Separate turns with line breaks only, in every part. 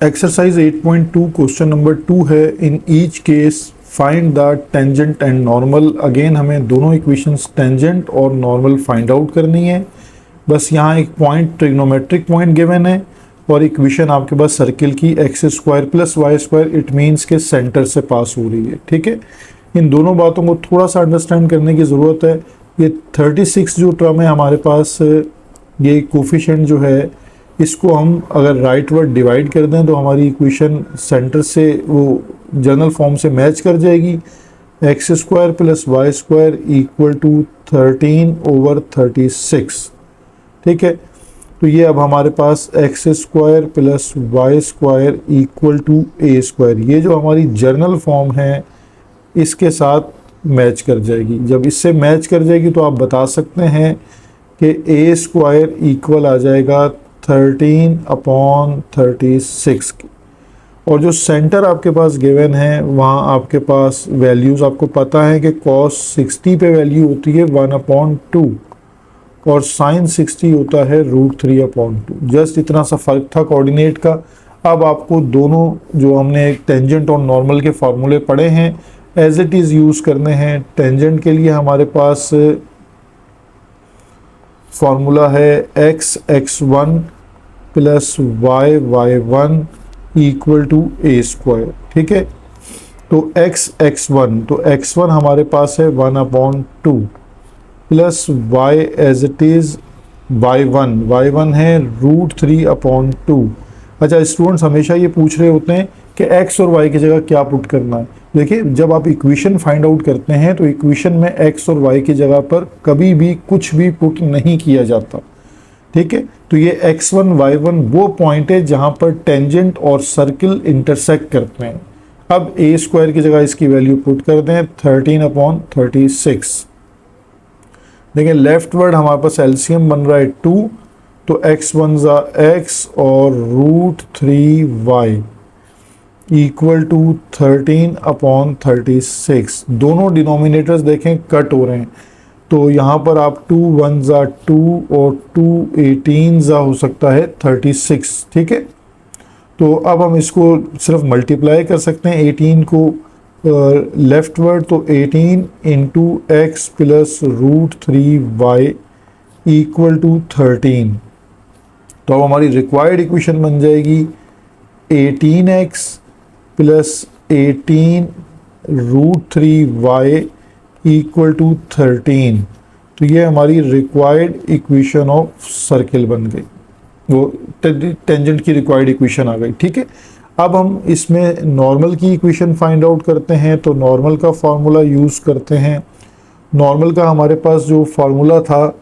Exercise 8.2 question number 2 है। In each case find the tangent and normal. Again हमें दोनों equations tangent और normal find out करनी है। बस यहाँ एक पॉइंट ट्रिग्नोमेट्रिक पॉइंट गिवन है और इक्वेशन आपके पास सर्किल की x square plus Y square it means के सेंटर से पास हो रही है। ठीक है, इन दोनों बातों को थोड़ा सा अंडरस्टैंड करने की ज़रूरत है। ये 36 जो टर्म है हमारे पास, ये कोफिशिएंट जो है इसको हम अगर राइट वर्ड डिवाइड कर दें तो हमारी इक्वेशन सेंटर से वो जनरल फॉर्म से मैच कर जाएगी। X square plus Y square equal to 13/36। ठीक है, तो ये अब हमारे पास X square plus Y square equal to A square, ये जो हमारी जनरल फॉर्म है इसके साथ मैच कर जाएगी। जब इससे मैच कर जाएगी तो आप बता सकते हैं कि ए स्क्वायर इक्वल आ जाएगा 13/36 की। और जो सेंटर आपके पास गिवन है वहाँ आपके पास वैल्यूज़ आपको पता है कि cos 60 पे वैल्यू होती है 1/2 और sin 60 होता है √3/2। जस्ट इतना सा फ़र्क था कोऑर्डिनेट का। अब आपको दोनों जो हमने टेंजेंट और नॉर्मल के फार्मूले पढ़े हैं एज इट इज़ यूज़ करने हैं। टेंजेंट के लिए हमारे पास फार्मूला है x(x1) plus y(y1) equal to A square. ठीक है, तो x(x1) तो x1 हमारे पास है 1/2 plus y as it is y1 है √3/2। अच्छा, स्टूडेंट्स हमेशा ये पूछ रहे होते हैं कि x और y की जगह क्या पुट करना है। देखिए, जब आप इक्वेशन फाइंड आउट करते हैं तो इक्वेशन में x और y की जगह पर कभी भी कुछ भी पुट नहीं किया जाता। ठीक है, तो ये x1 y1 वो पॉइंट है जहां पर टेंजेंट और सर्किल इंटरसेक्ट करते हैं। अब ए स्क्वायर की जगह इसकी वैल्यू पुट कर दें 13/36। देखिए, लेफ्ट वर्ड हमारे पास एलसीएम बन रहा है 2, तो x1 x और √3y इक्वल टू 13/36। दोनों डिनोमिनेटर्स देखें कट हो रहे हैं, तो यहाँ पर आप 2 1 2 और 2 18 हो सकता है 36। ठीक है, तो अब हम इसको सिर्फ मल्टीप्लाई कर सकते हैं 18 को लेफ्ट वर्ड, तो 18 into x plus √3y equal to 13। तो अब हमारी रिक्वायर्ड इक्वेशन बन जाएगी 18x plus 18 √3y equal to 13। तो ये हमारी रिक्वायर्ड इक्वेशन ऑफ सर्किल बन गई, वो टेंजेंट की रिक्वायर्ड इक्वेशन आ गई। ठीक है, अब हम इसमें नॉर्मल की इक्वेशन फाइंड आउट करते हैं, तो नॉर्मल का फार्मूला यूज़ करते हैं। नॉर्मल का हमारे पास जो फार्मूला था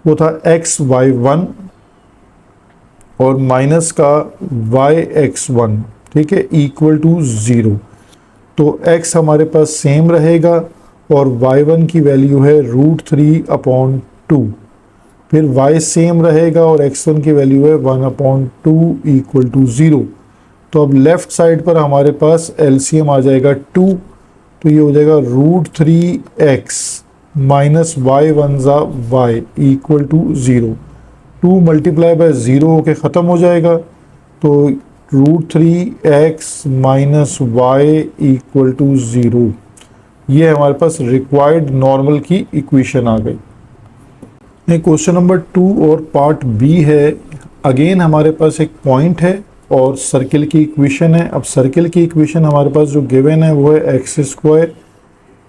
वो था x(y1) और माइनस का y(x1), ठीक है, इक्वल टू 0। तो x हमारे पास सेम रहेगा और y1 की वैल्यू है √3/2। फिर y सेम रहेगा और x1 की वैल्यू है 1/2 इक्वल टू 0। तो अब लेफ्ट साइड पर हमारे पास एलसीएम आ जाएगा 2, तो ये हो जाएगा √3x minus y1 y equal to 0। 2 multiply by 0 होके ख़त्म हो जाएगा, तो √3x minus y equal to 0। ये हमारे पास रिक्वायर्ड नॉर्मल की इक्वेशन आ गई। क्वेश्चन नंबर 2 और पार्ट बी है। अगेन हमारे पास एक पॉइंट है और सर्किल की इक्वेशन है। अब सर्किल की इक्वेशन हमारे पास जो गिवन है वो है x square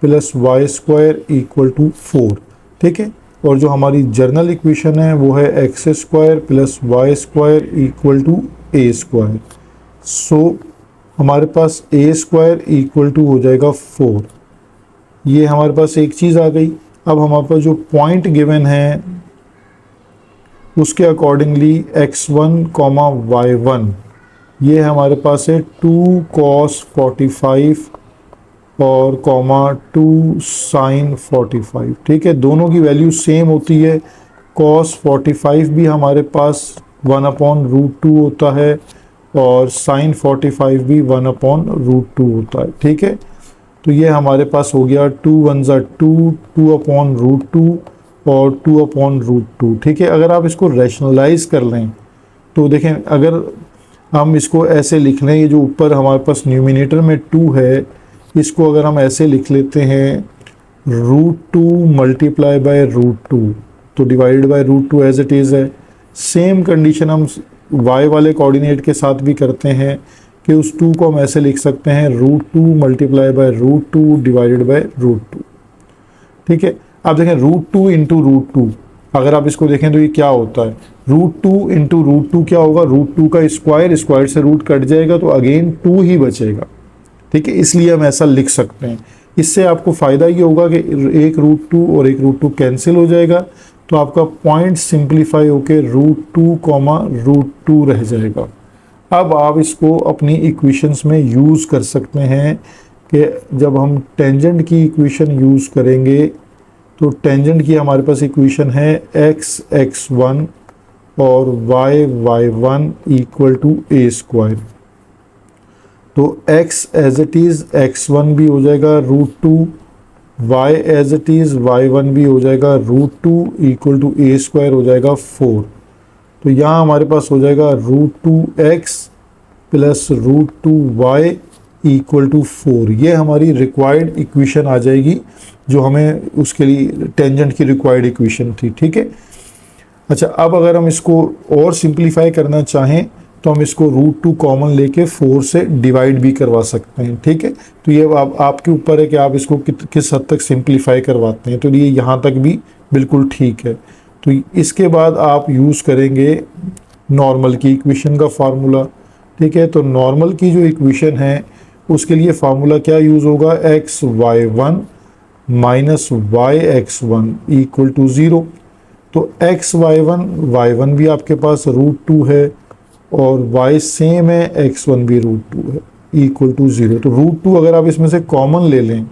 plus Y square equal to 4। ठीक है, और जो हमारी जर्नल इक्वेशन है वो है x square plus Y square equal to A square. So हमारे पास ए स्क्वायर इक्वल टू हो जाएगा 4। ये हमारे पास एक चीज़ आ गई। अब हमारे पास जो पॉइंट गिवन है उसके अकॉर्डिंगली x1, y1 ये हमारे पास है 2 cos 45 और 2 sin 45। ठीक है, दोनों की वैल्यू सेम होती है। cos 45 भी हमारे पास 1/√2 होता है और sin 45 भी 1/√2 होता है। ठीक है, तो ये हमारे पास हो गया 2 1 2, 2/√2 और 2/√2। ठीक है, अगर आप इसको रैशनलाइज कर लें तो देखें, अगर हम इसको ऐसे लिख लें, ये जो ऊपर हमारे पास न्यूमिनेटर में 2 है, इसको अगर हम ऐसे लिख लेते हैं √2 मल्टीप्लाई बाय √2, तो divided by √2 as it is है। सेम कंडीशन हम y वाले कोऑर्डिनेट के साथ भी करते हैं कि उस 2 को हम ऐसे लिख सकते हैं √2 मल्टीप्लाई बाय √2 डिवाइडेड बाय √2। ठीक है, आप देखें √2 इंटू √2, अगर आप इसको देखें तो ये क्या होता है, √2 इंटू √2 क्या होगा, √2 का स्क्वायर, स्क्वायर से रूट कट जाएगा तो अगेन 2 ही बचेगा। ठीक है, इसलिए हम ऐसा लिख सकते हैं। इससे आपको फ़ायदा ये होगा कि एक √2 और एक √2 कैंसिल हो जाएगा, तो आपका पॉइंट सिंप्लीफाई होके √2, √2 रह जाएगा। अब आप इसको अपनी इक्वेशंस में यूज़ कर सकते हैं कि जब हम टेंजेंट की इक्वेशन यूज़ करेंगे तो टेंजेंट की हमारे पास इक्वेशन है x(x1) और y(y1) इक्वल टू a²। तो x as it is x1 भी हो जाएगा √2, y as it is y1 भी हो जाएगा √2 इक्वल टू a² हो जाएगा 4। तो यहाँ हमारे पास हो जाएगा √2x plus √2y equal to 4। ये हमारी रिक्वायर्ड इक्वेशन आ जाएगी जो हमें उसके लिए टेंजेंट की रिक्वायर्ड इक्वेशन थी। ठीक है, अच्छा अब अगर हम इसको और सिंप्लीफाई करना चाहें तो हम इसको √2 कॉमन लेके 4 से डिवाइड भी करवा सकते हैं। ठीक है, तो ये आपके ऊपर है कि आप इसको किस हद तक सिंप्लीफाई करवाते हैं। तो ये यहाँ तक भी बिल्कुल ठीक है। तो इसके बाद आप यूज़ करेंगे नॉर्मल की इक्वेशन का फार्मूला। ठीक है, तो नॉर्मल की जो इक्वेशन है उसके लिए फार्मूला क्या यूज़ होगा, x(y1) minus y(x1) equal to 0। तो x(y1), y1 भी आपके पास √2 है और y सेम है, x1 भी √2 है, इक्वल टू 0। तो √2 अगर आप इसमें से कॉमन ले लें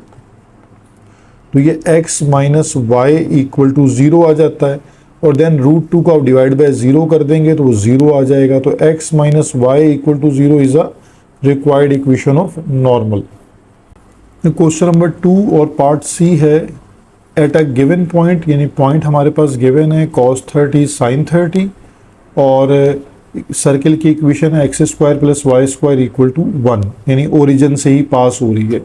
तो ये x minus y equal to 0 आ जाता है, और देन √2 को आप डिवाइड बाय 0 कर देंगे तो वो 0 आ जाएगा। तो x minus y equal to 0 is a required equation of normal. Question number 2 और पार्ट सी है, एट अ गिवन पॉइंट, यानी पॉइंट हमारे पास गिवन है cos 30 sin 30, और सर्किल की इक्वेशन है x² plus y² equal to 1, यानी ओरिजिन से ही पास हो रही है।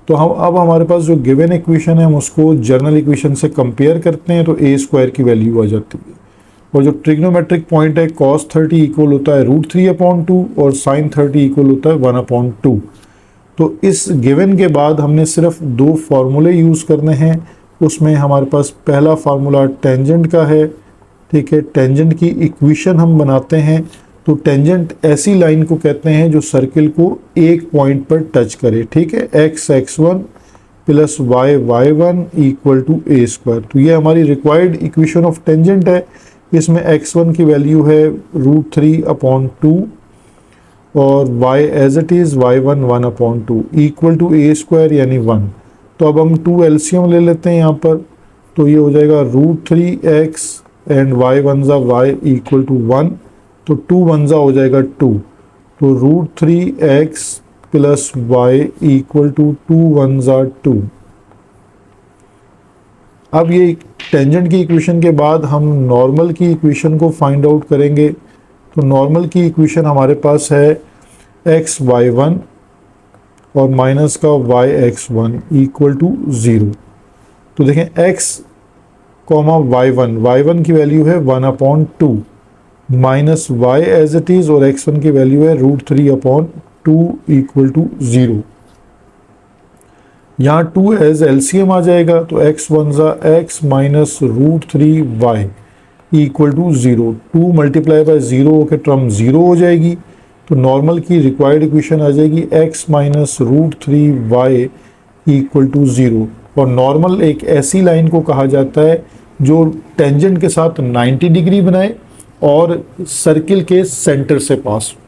तो हम अब हमारे पास जो गिवन इक्वेशन है हम उसको जर्नल इक्वेशन से कंपेयर करते हैं तो a² की वैल्यू आ जाती है, और जो ट्रिग्नोमेट्रिक पॉइंट है cos 30 इक्वल होता है √3/2 और sin 30 इक्वल होता है 1/2। तो इस गिवन के बाद हमने सिर्फ 2 फार्मूले यूज़ करने हैं। उसमें हमारे पास पहला फार्मूला टेंजेंट का है। ठीक है, टेंजेंट की इक्वेशन हम बनाते हैं। तो टेंजेंट ऐसी लाइन को कहते हैं जो सर्किल को एक पॉइंट पर टच करे। ठीक है, x(x1) plus y(y1) equal to a²। तो ये हमारी रिक्वायर्ड इक्वेशन ऑफ टेंजेंट है। इसमें x1 की वैल्यू है √3/2 और y as it is y1 1/2 equal to a² यानी 1। तो अब हम 2 एलसीएम ले लेते हैं यहाँ पर, तो ये हो जाएगा √3x and y1 y equal to 1, तो 2 1 हो जाएगा 2। तो √3x plus y equal to 2 1 2। अब ये टेंजेंट की इक्वेशन के बाद हम नॉर्मल की इक्वेशन को फाइंड आउट करेंगे। तो नॉर्मल की इक्वेशन हमारे पास है x(y1) और माइनस का y(x1) इक्वल टू 0। तो देखें x, y1 की वैल्यू है 1/2 minus y as it is, और x1 की वैल्यू है √3/2 इक्वल टू 0। यहाँ 2 एज एलसीएम आ जाएगा, तो x1 x minus √3y equal to 0। 2 multiply by 0 के टर्म 0 हो जाएगी। तो नॉर्मल की रिक्वायर्ड इक्वेशन आ जाएगी x minus √3y equal to 0। और नॉर्मल एक ऐसी लाइन को कहा जाता है जो टेंजेंट के साथ 90 डिग्री बनाए और सर्किल के सेंटर से पास हो।